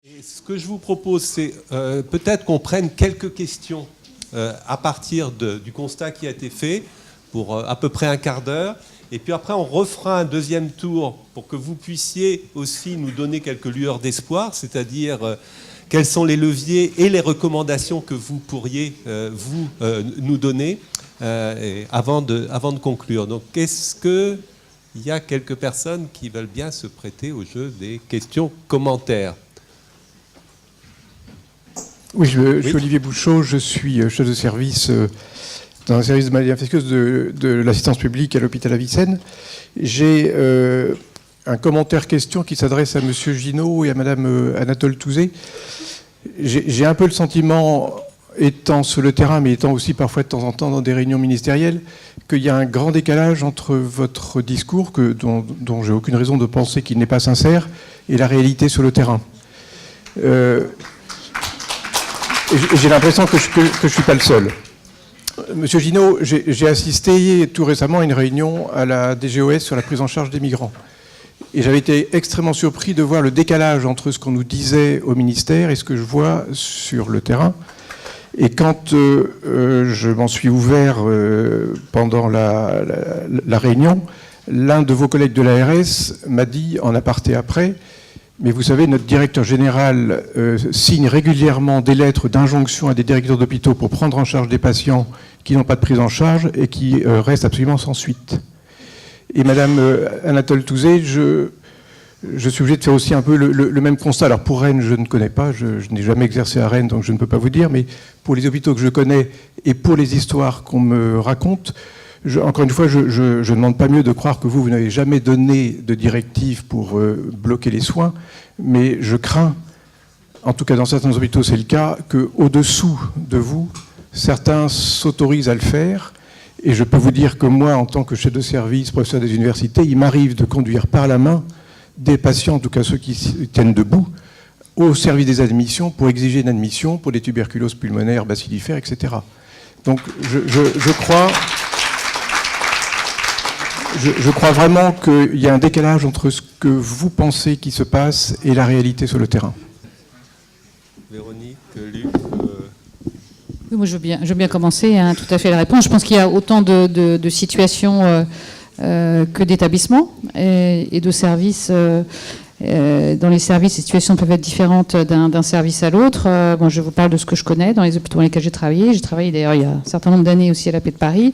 Et ce que je vous propose, c'est peut-être qu'on prenne quelques questions à partir du constat qui a été fait pour à peu près un quart d'heure. Et puis après, on refera un deuxième tour pour que vous puissiez aussi nous donner quelques lueurs d'espoir, c'est-à-dire quels sont les leviers et les recommandations que vous pourriez nous donner avant de conclure. Donc, est-ce qu'il y a quelques personnes qui veulent bien se prêter au jeu des questions-commentaires ? Oui, je suis Olivier Bouchot, je suis chef de service dans un service de maladies infectieuses de l'assistance publique à l'hôpital Avicenne. J'ai un commentaire-question qui s'adresse à M. Ginaud et à Mme Anatole Touzé. J'ai un peu le sentiment, étant sur le terrain, mais étant aussi parfois de temps en temps dans des réunions ministérielles, qu'il y a un grand décalage entre votre discours, dont j'ai aucune raison de penser qu'il n'est pas sincère, et la réalité sur le terrain. J'ai l'impression que je ne suis pas le seul. Monsieur Ginaud, j'ai assisté tout récemment à une réunion à la DGOS sur la prise en charge des migrants. Et j'avais été extrêmement surpris de voir le décalage entre ce qu'on nous disait au ministère et ce que je vois sur le terrain. Et quand je m'en suis ouvert pendant la réunion, l'un de vos collègues de l'ARS m'a dit en aparté après: mais vous savez, notre directeur général signe régulièrement des lettres d'injonction à des directeurs d'hôpitaux pour prendre en charge des patients qui n'ont pas de prise en charge et qui restent absolument sans suite. Et Madame Anatole Touzé, je suis obligé de faire aussi un peu le même constat. Alors pour Rennes, je ne connais pas, je n'ai jamais exercé à Rennes, donc je ne peux pas vous dire, mais pour les hôpitaux que je connais et pour les histoires qu'on me raconte, encore une fois, je ne demande pas mieux de croire que vous n'avez jamais donné de directive pour bloquer les soins, mais je crains, en tout cas dans certains hôpitaux c'est le cas, qu'au-dessous de vous, certains s'autorisent à le faire. Et je peux vous dire que moi, en tant que chef de service, professeur des universités, il m'arrive de conduire par la main des patients, en tout cas ceux qui tiennent debout, au service des admissions pour exiger une admission pour des tuberculoses pulmonaires, bacillifères, etc. Donc je crois vraiment qu'il y a un décalage entre ce que vous pensez qui se passe et la réalité sur le terrain. Véronique, Luc Oui, moi je veux bien commencer, tout à fait la réponse. Je pense qu'il y a autant de situations que d'établissements et de services. Dans les services, les situations peuvent être différentes d'un service à l'autre. Bon, je vous parle de ce que je connais dans les hôpitaux dans lesquels j'ai travaillé. J'ai travaillé d'ailleurs il y a un certain nombre d'années aussi à la Paix de Paris.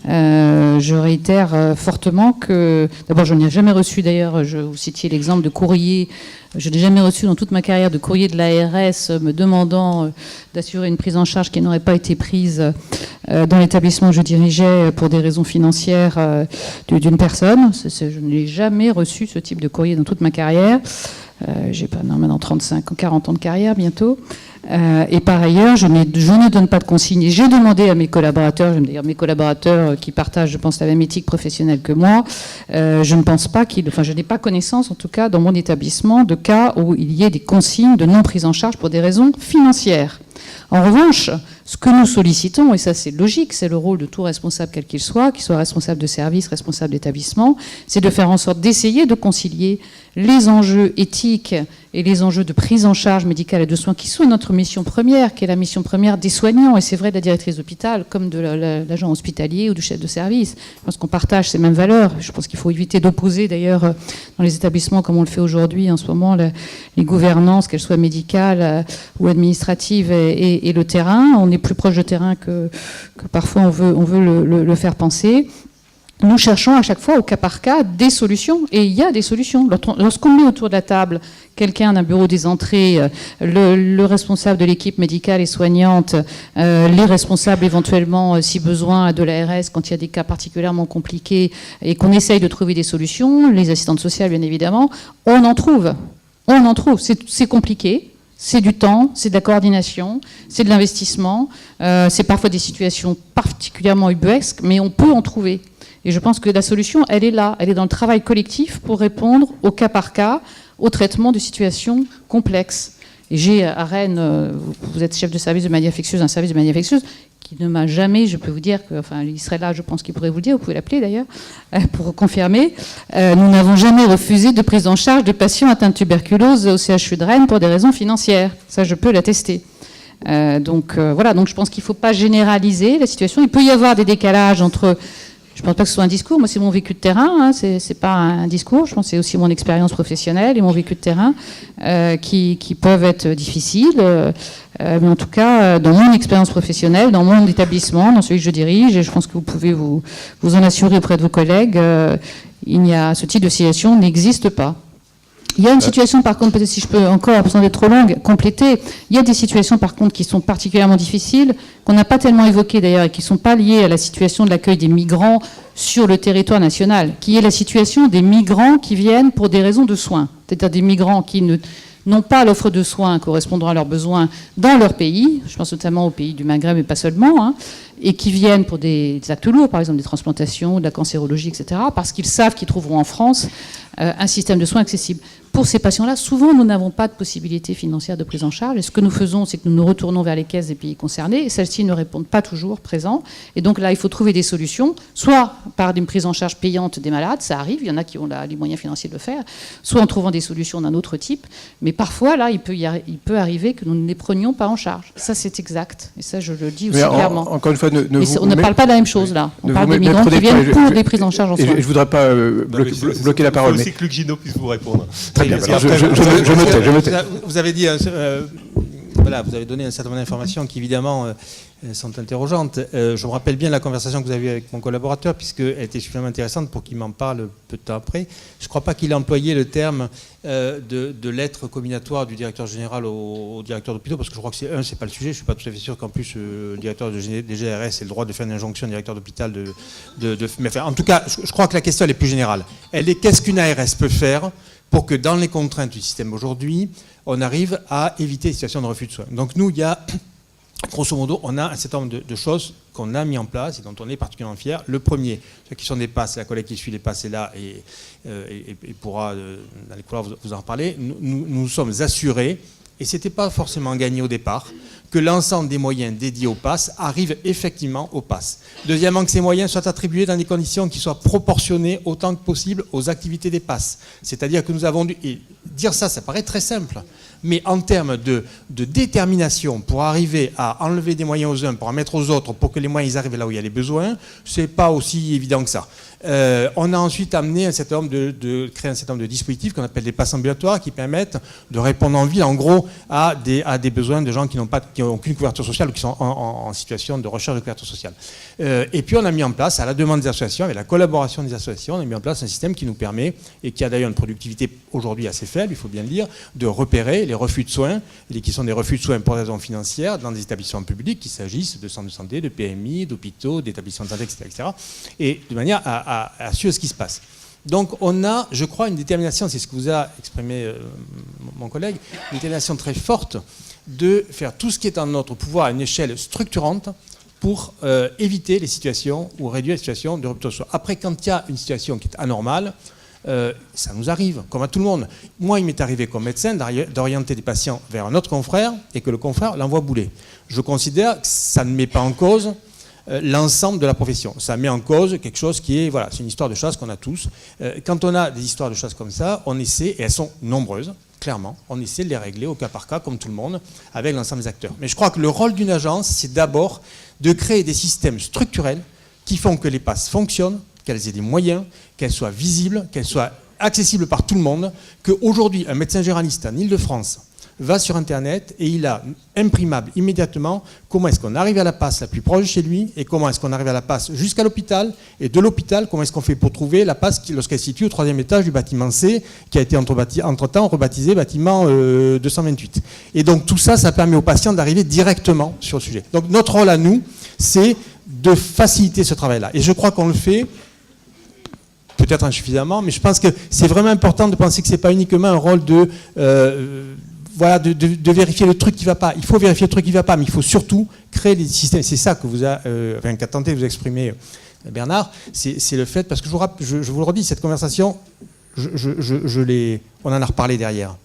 Je réitère fortement que, d'abord, je n'ai jamais reçu, d'ailleurs, vous citiez l'exemple de courrier, je n'ai jamais reçu dans toute ma carrière de courrier de l'ARS me demandant d'assurer une prise en charge qui n'aurait pas été prise dans l'établissement que je dirigeais pour des raisons financières d'une personne. Je n'ai jamais reçu ce type de courrier dans toute ma carrière. J'ai maintenant 35 ou 40 ans de carrière bientôt. Et par ailleurs, je ne donne pas de consignes. J'ai demandé à mes collaborateurs, j'aime d'ailleurs mes collaborateurs qui partagent, je pense, la même éthique professionnelle que moi, je ne pense pas je n'ai pas connaissance, en tout cas, dans mon établissement, de cas où il y ait des consignes de non prise en charge pour des raisons financières. En revanche, ce que nous sollicitons, et ça c'est logique, c'est le rôle de tout responsable quel qu'il soit responsable de service, responsable d'établissement, c'est de faire en sorte d'essayer de concilier les enjeux éthiques et les enjeux de prise en charge médicale et de soins qui sont notre mission première, qui est la mission première des soignants, et c'est vrai de la directrice d'hôpital comme de l'agent hospitalier ou du chef de service. Je pense qu'on partage ces mêmes valeurs. Je pense qu'il faut éviter d'opposer d'ailleurs dans les établissements comme on le fait aujourd'hui en ce moment les gouvernances, qu'elles soient médicales ou administratives et le terrain. On est plus proche du terrain que parfois on veut le faire penser. Nous cherchons à chaque fois, au cas par cas, des solutions. Et il y a des solutions. Lorsqu'on met autour de la table quelqu'un d'un bureau des entrées, le responsable de l'équipe médicale et soignante, les responsables éventuellement, si besoin, de l'ARS, quand il y a des cas particulièrement compliqués, et qu'on essaye de trouver des solutions, les assistantes sociales, bien évidemment, on en trouve. On en trouve. C'est compliqué. C'est du temps, c'est de la coordination, c'est de l'investissement. C'est parfois des situations particulièrement ubuesques, mais on peut en trouver. Et je pense que la solution, elle est là. Elle est dans le travail collectif pour répondre au cas par cas, au traitement de situations complexes. Et j'ai à Rennes, vous êtes chef de service de maladie infectieuse, un service de maladie infectieuse, qui ne m'a jamais, je peux vous dire, il serait là, je pense qu'il pourrait vous le dire, vous pouvez l'appeler d'ailleurs, pour confirmer, nous n'avons jamais refusé de prise en charge de patients atteints de tuberculose au CHU de Rennes pour des raisons financières. Ça, je peux l'attester. Donc je pense qu'il ne faut pas généraliser la situation. Il peut y avoir des décalages entre... Je ne pense pas que ce soit un discours. Moi, c'est mon vécu de terrain. Hein. C'est pas un discours. Je pense que c'est aussi mon expérience professionnelle et mon vécu de terrain qui peuvent être difficiles. Mais en tout cas, dans mon expérience professionnelle, dans mon établissement, dans celui que je dirige, et je pense que vous pouvez vous en assurer auprès de vos collègues, ce type de situation n'existe pas. Il y a une situation, par contre, peut-être si je peux encore, sans être trop longue, compléter, il y a des situations, par contre, qui sont particulièrement difficiles, qu'on n'a pas tellement évoquées d'ailleurs, et qui ne sont pas liées à la situation de l'accueil des migrants sur le territoire national, qui est la situation des migrants qui viennent pour des raisons de soins. C'est-à-dire des migrants qui n'ont pas l'offre de soins correspondant à leurs besoins dans leur pays, je pense notamment aux pays du Maghreb, mais pas seulement, hein, et qui viennent pour des actes lourds, par exemple des transplantations, de la cancérologie, etc., parce qu'ils savent qu'ils trouveront en France un système de soins accessible. Pour ces patients-là, souvent, nous n'avons pas de possibilité financière de prise en charge. Et ce que nous faisons, c'est que nous nous retournons vers les caisses des pays concernés. Et celles-ci ne répondent pas toujours présents. Et donc là, il faut trouver des solutions, soit par une prise en charge payante des malades, ça arrive, il y en a qui ont les moyens financiers de le faire, soit en trouvant des solutions d'un autre type. Mais parfois, là, il peut arriver que nous ne les prenions pas en charge. Ça, c'est exact. Et ça, je le dis aussi clairement. Encore une fois, on ne parle pas de la même chose, là. On parle des migrants qui viennent pour des prises en charge en soins. Je ne voudrais pas bloquer la parole. Il faut aussi que Luc Gino puisse vous répondre. Très bien, je me tais. Vous avez dit, voilà, vous avez donné un certain nombre d'informations qui évidemment sont interrogeantes. Je me rappelle bien la conversation que vous avez eue avec mon collaborateur, puisqu'elle était suffisamment intéressante pour qu'il m'en parle peu de temps après. Je ne crois pas qu'il ait employé le terme de lettre combinatoire du directeur général au directeur d'hôpitaux, parce que je crois que c'est pas le sujet. Je ne suis pas tout à fait sûr qu'en plus le directeur des GRS ait le droit de faire une injonction au directeur d'hôpital mais enfin, en tout cas, je crois que la question elle est plus générale. Elle est qu'est-ce qu'une ARS peut faire pour que dans les contraintes du système aujourd'hui, on arrive à éviter les situations de refus de soins. Donc nous, il y a, grosso modo, on a un certain nombre de choses qu'on a mis en place et dont on est particulièrement fiers. Le premier, ceux qui sont des passes, la collègue qui suit les passes est là et pourra, dans les couloirs, vous en reparler. Nous sommes assurés, et ce n'était pas forcément gagné au départ, que l'ensemble des moyens dédiés aux passes arrivent effectivement aux passes. Deuxièmement, que ces moyens soient attribués dans des conditions qui soient proportionnées autant que possible aux activités des passes. C'est-à-dire que nous avons dû... Et dire ça paraît très simple, mais en termes de détermination pour arriver à enlever des moyens aux uns, pour en mettre aux autres, pour que les moyens arrivent là où il y a les besoins, c'est pas aussi évident que ça. On a ensuite amené un certain nombre créer un certain nombre de dispositifs qu'on appelle des passes ambulatoires qui permettent de répondre en ville, en gros, à des besoins de gens qui n'ont aucune couverture sociale ou qui sont en situation de recherche de couverture sociale. Et puis on a mis en place, à la demande des associations, avec la collaboration des associations, on a mis en place un système qui nous permet, et qui a d'ailleurs une productivité aujourd'hui assez faible, il faut bien le dire, de repérer les refus de soins, qui sont des refus de soins pour raisons financières, dans des établissements publics, qu'il s'agisse de centres de santé, de PMI, d'hôpitaux, d'établissements de santé, etc. Et de manière à suivre ce qui se passe. Donc on a, je crois, une détermination, c'est ce que vous a exprimé mon collègue, une détermination très forte de faire tout ce qui est en notre pouvoir à une échelle structurante pour éviter les situations ou réduire les situations de rupture de soins. Après, quand il y a une situation qui est anormale, ça nous arrive, comme à tout le monde. Moi, il m'est arrivé comme médecin d'orienter des patients vers un autre confrère et que le confrère l'envoie bouler. Je considère que ça ne met pas en cause l'ensemble de la profession. Ça met en cause quelque chose qui est, voilà, c'est une histoire de chasse qu'on a tous. Quand on a des histoires de chasse comme ça, on essaie, et elles sont nombreuses, clairement, on essaie de les régler au cas par cas, comme tout le monde, avec l'ensemble des acteurs. Mais je crois que le rôle d'une agence, c'est d'abord de créer des systèmes structurels qui font que les passes fonctionnent, qu'elles aient des moyens, qu'elles soient visibles, qu'elles soient accessibles par tout le monde, qu'aujourd'hui, un médecin généraliste en Ile-de-France va sur Internet et il a imprimable immédiatement comment est-ce qu'on arrive à la passe la plus proche de chez lui et comment est-ce qu'on arrive à la passe jusqu'à l'hôpital, et de l'hôpital, comment est-ce qu'on fait pour trouver la passe lorsqu'elle se situe au 3e étage du bâtiment C, qui a été entre-temps rebaptisé bâtiment 228. Et donc tout ça, ça permet aux patients d'arriver directement sur le sujet. Donc notre rôle à nous, c'est de faciliter ce travail-là. Et je crois qu'on le fait peut-être insuffisamment, mais je pense que c'est vraiment important de penser que ce n'est pas uniquement un rôle de vérifier le truc qui ne va pas. Il faut vérifier le truc qui ne va pas, mais il faut surtout créer des systèmes. C'est ça que qu'a tenté de vous exprimer Bernard. C'est le fait, parce que je vous le redis, cette conversation, on en a reparlé derrière.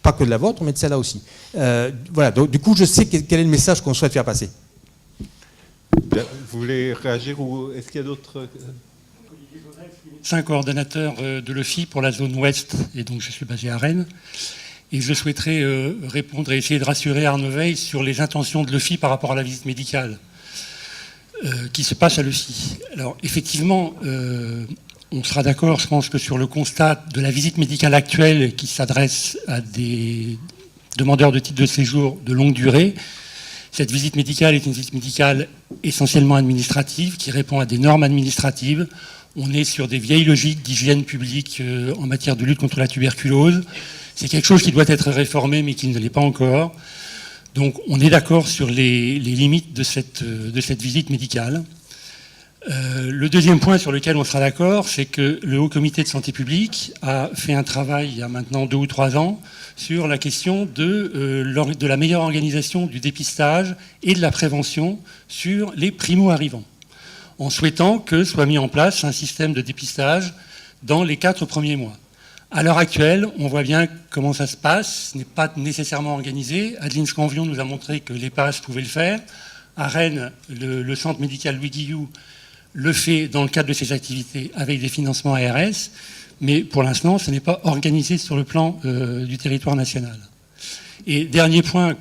pas que de la vôtre, mais de celle-là aussi. Voilà, donc du coup, je sais quel est le message qu'on souhaite faire passer. Bien, vous voulez réagir ou est-ce qu'il y a d'autres... Je suis un coordonnateur de l'OFI pour la zone ouest, et donc je suis basé à Rennes. Et je souhaiterais répondre et essayer de rassurer Arnaud Veil sur les intentions de l'OFI par rapport à la visite médicale qui se passe à l'OFI. Alors effectivement, on sera d'accord, je pense, que sur le constat de la visite médicale actuelle qui s'adresse à des demandeurs de titre de séjour de longue durée, cette visite médicale est une visite médicale essentiellement administrative qui répond à des normes administratives. On est sur des vieilles logiques d'hygiène publique en matière de lutte contre la tuberculose. C'est quelque chose qui doit être réformé mais qui ne l'est pas encore. Donc on est d'accord sur les limites de cette visite médicale. Le deuxième point sur lequel on sera d'accord, c'est que le Haut Comité de Santé Publique a fait un travail il y a maintenant 2 ou 3 ans sur la question de la meilleure organisation du dépistage et de la prévention sur les primo-arrivants, en souhaitant que soit mis en place un système de dépistage dans les 4 premiers mois. À l'heure actuelle, on voit bien comment ça se passe. Ce n'est pas nécessairement organisé. Adeline Scanvion nous a montré que l'EPAS pouvait le faire. À Rennes, le centre médical Louis Guillou le fait dans le cadre de ses activités avec des financements ARS. Mais pour l'instant, ce n'est pas organisé sur le plan du territoire national. Et dernier point,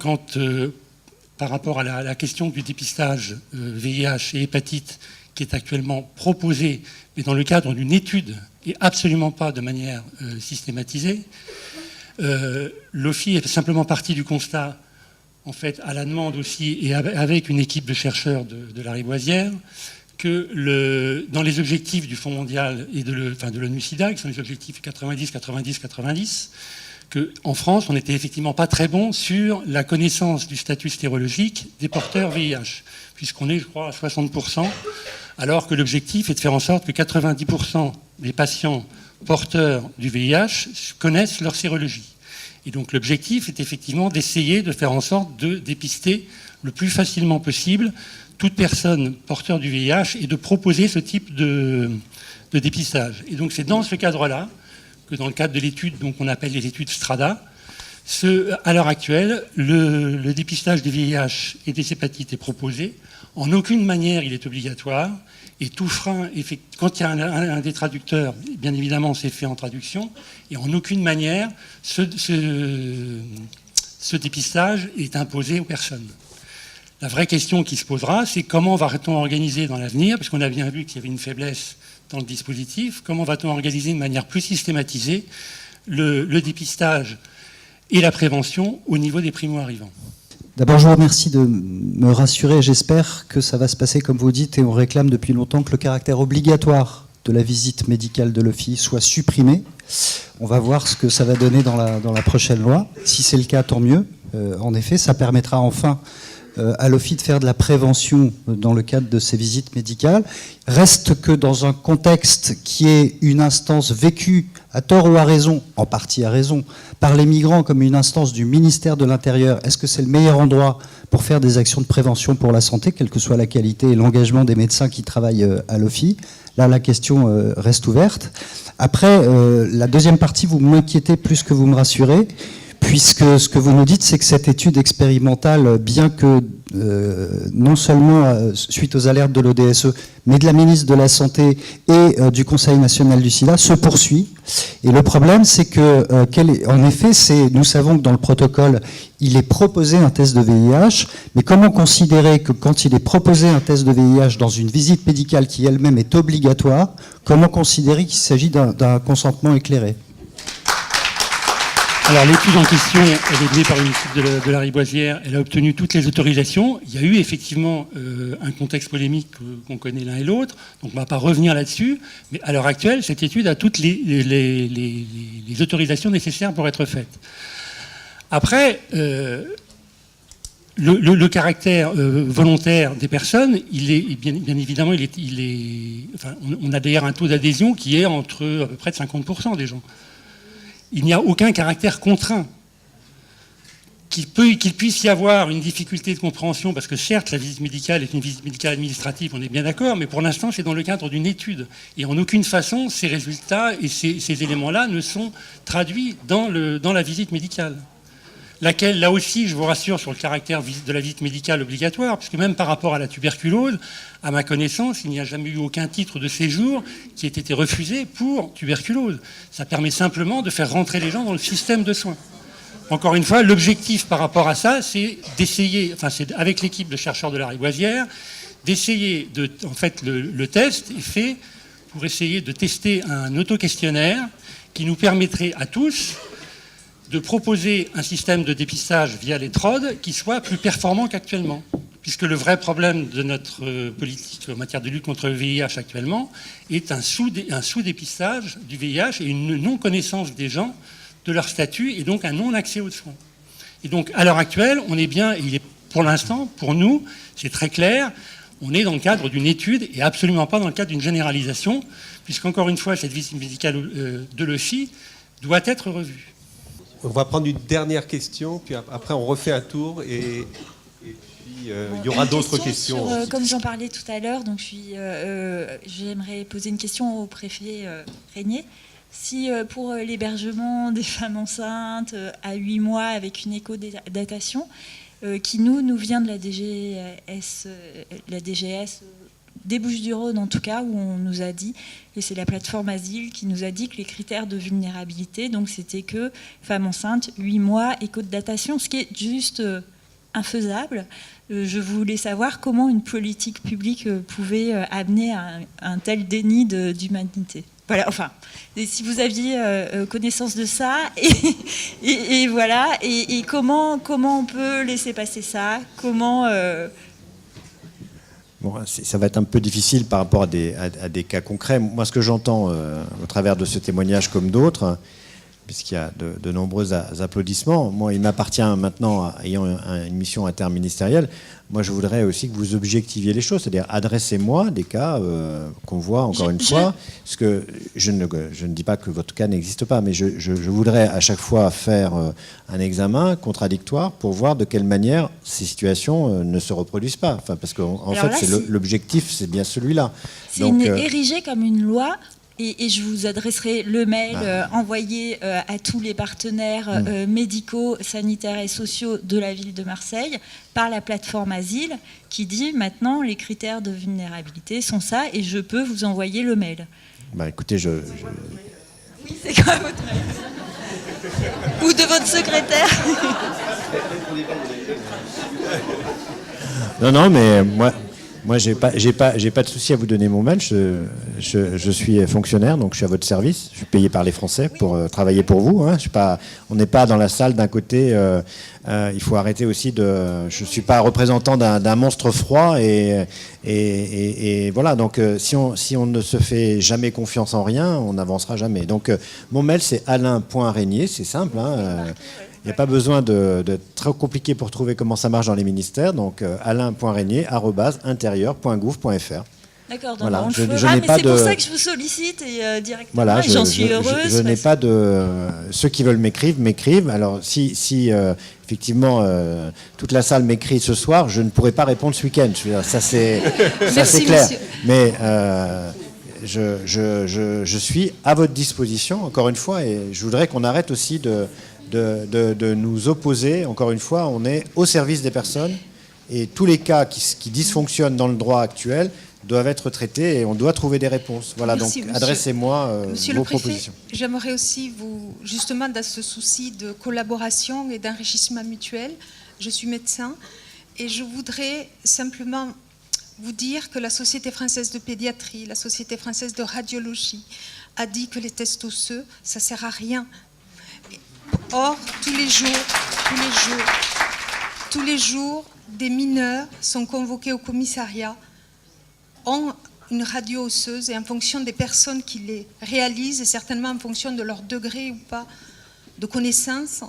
par rapport à la question du dépistage VIH et hépatite qui est actuellement proposé, mais dans le cadre d'une étude et absolument pas de manière systématisée, l'OFI est simplement partie du constat, en fait, à la demande aussi, et avec une équipe de chercheurs de la Rivoisière, que dans les objectifs du Fonds mondial et de l'ONU-SIDA, qui sont les objectifs 90-90-90, qu'en France, on n'était effectivement pas très bon sur la connaissance du statut stérologique des porteurs VIH, puisqu'on est, je crois, à 60%, alors que l'objectif est de faire en sorte que 90% des patients porteurs du VIH connaissent leur sérologie. Et donc l'objectif est effectivement d'essayer de faire en sorte de dépister le plus facilement possible toute personne porteur du VIH et de proposer ce type de dépistage. Et donc c'est dans ce cadre-là que dans le cadre de l'étude qu'on appelle les études STRADA, à l'heure actuelle, le dépistage des VIH et des hépatites est proposé. En aucune manière il est obligatoire. Et tout frein, quand il y a un des traducteurs, bien évidemment c'est fait en traduction. Et en aucune manière ce dépistage est imposé aux personnes. La vraie question qui se posera, c'est comment va-t-on organiser dans l'avenir, puisqu'on a bien vu qu'il y avait une faiblesse dans le dispositif, comment va-t-on organiser de manière plus systématisée le dépistage et la prévention au niveau des primo-arrivants. D'abord, je vous remercie de me rassurer. J'espère que ça va se passer comme vous dites, et on réclame depuis longtemps que le caractère obligatoire de la visite médicale de l'OFI soit supprimé. On va voir ce que ça va donner dans la prochaine loi. Si c'est le cas, tant mieux. En effet, ça permettra enfin à l'OFI de faire de la prévention dans le cadre de ces visites médicales. Reste que dans un contexte qui est une instance vécue, à tort ou à raison, en partie à raison, par les migrants comme une instance du ministère de l'Intérieur, est-ce que c'est le meilleur endroit pour faire des actions de prévention pour la santé, quelle que soit la qualité et l'engagement des médecins qui travaillent à l'OFI? Là, la question reste ouverte. Après, la deuxième partie, vous m'inquiétez plus que vous me rassurez, puisque ce que vous nous dites, c'est que cette étude expérimentale, bien que non seulement suite aux alertes de l'ODSE, mais de la ministre de la Santé et du Conseil national du SIDA, se poursuit. Et le problème, c'est que, en effet, nous savons que dans le protocole, il est proposé un test de VIH, mais comment considérer que quand il est proposé un test de VIH dans une visite médicale qui elle-même est obligatoire, comment considérer qu'il s'agit d'un consentement éclairé ? Alors l'étude en question, elle est menée par une équipe de la Rivoisière, elle a obtenu toutes les autorisations. Il y a eu effectivement un contexte polémique qu'on connaît l'un et l'autre, donc on ne va pas revenir là-dessus, mais à l'heure actuelle, cette étude a toutes les autorisations nécessaires pour être faite. Après, le caractère volontaire des personnes, il est bien évidemment, on a d'ailleurs un taux d'adhésion qui est entre à peu près de 50% des gens. Il n'y a aucun caractère contraint. Qu'il puisse y avoir une difficulté de compréhension, parce que certes, la visite médicale est une visite médicale administrative, on est bien d'accord, mais pour l'instant, c'est dans le cadre d'une étude. Et en aucune façon, ces résultats et ces éléments-là ne sont traduits dans la visite médicale. laquelle, là aussi, je vous rassure sur le caractère de la visite médicale obligatoire, puisque même par rapport à la tuberculose, à ma connaissance, il n'y a jamais eu aucun titre de séjour qui ait été refusé pour tuberculose. Ça permet simplement de faire rentrer les gens dans le système de soins. Encore une fois, l'objectif par rapport à ça, c'est d'essayer, enfin c'est avec l'équipe de chercheurs de la Rivoisière, d'essayer de... En fait, le test est fait pour essayer de tester un auto-questionnaire qui nous permettrait à tous de proposer un système de dépistage via les TROD qui soit plus performant qu'actuellement. Puisque le vrai problème de notre politique en matière de lutte contre le VIH actuellement est un sous-dépistage du VIH et une non-connaissance des gens de leur statut et donc un non-accès aux soins. Et donc, à l'heure actuelle, on est bien, il est pour l'instant, pour nous, c'est très clair, on est dans le cadre d'une étude et absolument pas dans le cadre d'une généralisation, puisqu'encore une fois, cette visite médicale de l'OFI doit être revue. On va prendre une dernière question, puis après on refait un tour et puis il y aura d'autres questions. Comme j'en parlais tout à l'heure, donc j'aimerais poser une question au préfet Régnier. Si pour l'hébergement des femmes enceintes à 8 mois avec une éco-datation, qui nous vient de la DGS des Bouches-du-Rhône en tout cas, où on nous a dit, et c'est la plateforme Asile qui nous a dit que les critères de vulnérabilité, donc c'était que femmes enceintes, 8 mois, éco-datation, ce qui est juste infaisable. Je voulais savoir comment une politique publique pouvait amener à un tel déni d'humanité. Voilà, enfin, si vous aviez connaissance de ça, et voilà, et comment on peut laisser passer ça, comment... Bon, ça va être un peu difficile par rapport à des cas concrets. Moi, ce que j'entends au travers de ce témoignage comme d'autres, puisqu'il y a de nombreux applaudissements, moi, il m'appartient maintenant, ayant une mission interministérielle, moi, je voudrais aussi que vous objectiviez les choses, c'est-à-dire adressez-moi des cas qu'on voit encore une fois, parce que je ne dis pas que votre cas n'existe pas, mais je voudrais à chaque fois faire un examen contradictoire pour voir de quelle manière ces situations ne se reproduisent pas. Enfin, parce qu'en fait, l'objectif, c'est bien celui-là. C'est érigé comme une loi. Et je vous adresserai le mail envoyé à tous les partenaires médicaux, sanitaires et sociaux de la ville de Marseille par la plateforme Asile qui dit maintenant les critères de vulnérabilité sont ça et je peux vous envoyer le mail. Bah écoutez, Oui, c'est quoi votre mail? Ou de votre secrétaire? Non, mais moi, j'ai pas de souci à vous donner mon mail. Je suis fonctionnaire, donc je suis à votre service. Je suis payé par les Français pour travailler pour vous. Hein. On n'est pas dans la salle d'un côté. Il faut arrêter aussi de. Je suis pas représentant d'un monstre froid et voilà. Donc si on ne se fait jamais confiance en rien, on n'avancera jamais. Donc mon mail c'est alain.régnier, c'est simple. Hein. Il n'y a pas besoin de trop compliqué pour trouver comment ça marche dans les ministères. Donc, alain.régnier@intérieur.gouv.fr. D'accord, donc voilà, on le fera, mais c'est pour ça que je vous sollicite et directement, voilà, j'en suis heureuse. Je n'ai pas de... Ceux qui veulent m'écrivent. Alors, si effectivement, toute la salle m'écrit ce soir, je ne pourrai pas répondre ce week-end. Ça, c'est clair. Monsieur. Mais je suis à votre disposition, encore une fois, et je voudrais qu'on arrête aussi de nous opposer. Encore une fois, on est au service des personnes et tous les cas qui dysfonctionnent dans le droit actuel doivent être traités et on doit trouver des réponses. Voilà, merci, donc adressez-moi vos propositions. J'aimerais aussi justement dans ce souci de collaboration et d'enrichissement mutuel, je suis médecin et je voudrais simplement vous dire que la Société française de pédiatrie, la Société française de radiologie a dit que les tests osseux, ça ne sert à rien. Or, tous les jours, des mineurs sont convoqués au commissariat, ont une radio osseuse et en fonction des personnes qui les réalisent et certainement en fonction de leur degré ou pas de connaissance,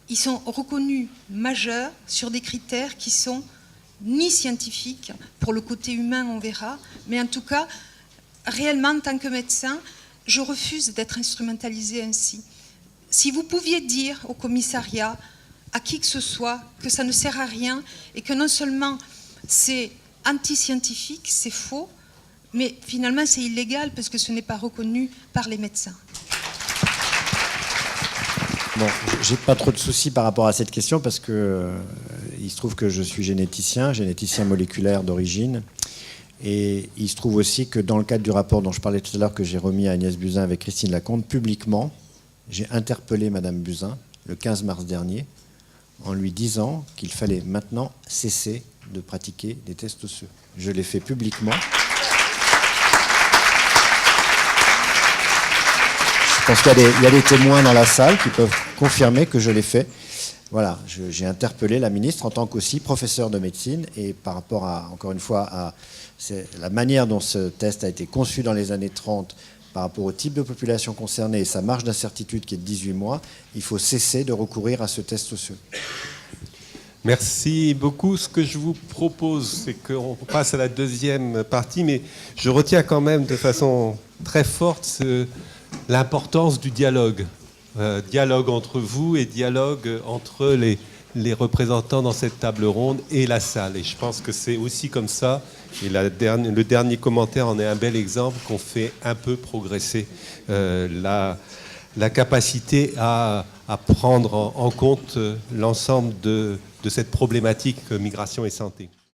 ils sont reconnus majeurs sur des critères qui sont ni scientifiques, pour le côté humain on verra, mais en tout cas, réellement en tant que médecin, je refuse d'être instrumentalisée ainsi. Si vous pouviez dire au commissariat, à qui que ce soit, que ça ne sert à rien et que non seulement c'est anti-scientifique, c'est faux, mais finalement c'est illégal parce que ce n'est pas reconnu par les médecins. Bon, j'ai pas trop de soucis par rapport à cette question parce que il se trouve que je suis généticien moléculaire d'origine. Et il se trouve aussi que dans le cadre du rapport dont je parlais tout à l'heure, que j'ai remis à Agnès Buzyn avec Christine Lacombe, publiquement, j'ai interpellé Madame Buzyn le 15 mars dernier en lui disant qu'il fallait maintenant cesser de pratiquer des tests osseux. Je l'ai fait publiquement. Je pense qu'il y a des témoins dans la salle qui peuvent confirmer que je l'ai fait. Voilà, j'ai interpellé la ministre en tant qu'aussi professeur de médecine et par rapport à, encore une fois, à la manière dont ce test a été conçu dans les années 30 par rapport au type de population concernée et sa marge d'incertitude qui est de 18 mois, il faut cesser de recourir à ce test osseux. Merci beaucoup. Ce que je vous propose, c'est qu'on passe à la deuxième partie, mais je retiens quand même de façon très forte l'importance du dialogue. Dialogue entre vous et dialogue entre les représentants dans cette table ronde et la salle. Et je pense que c'est aussi comme ça, et le dernier commentaire en est un bel exemple, qu'on fait un peu progresser la capacité à prendre en compte l'ensemble de cette problématique migration et santé.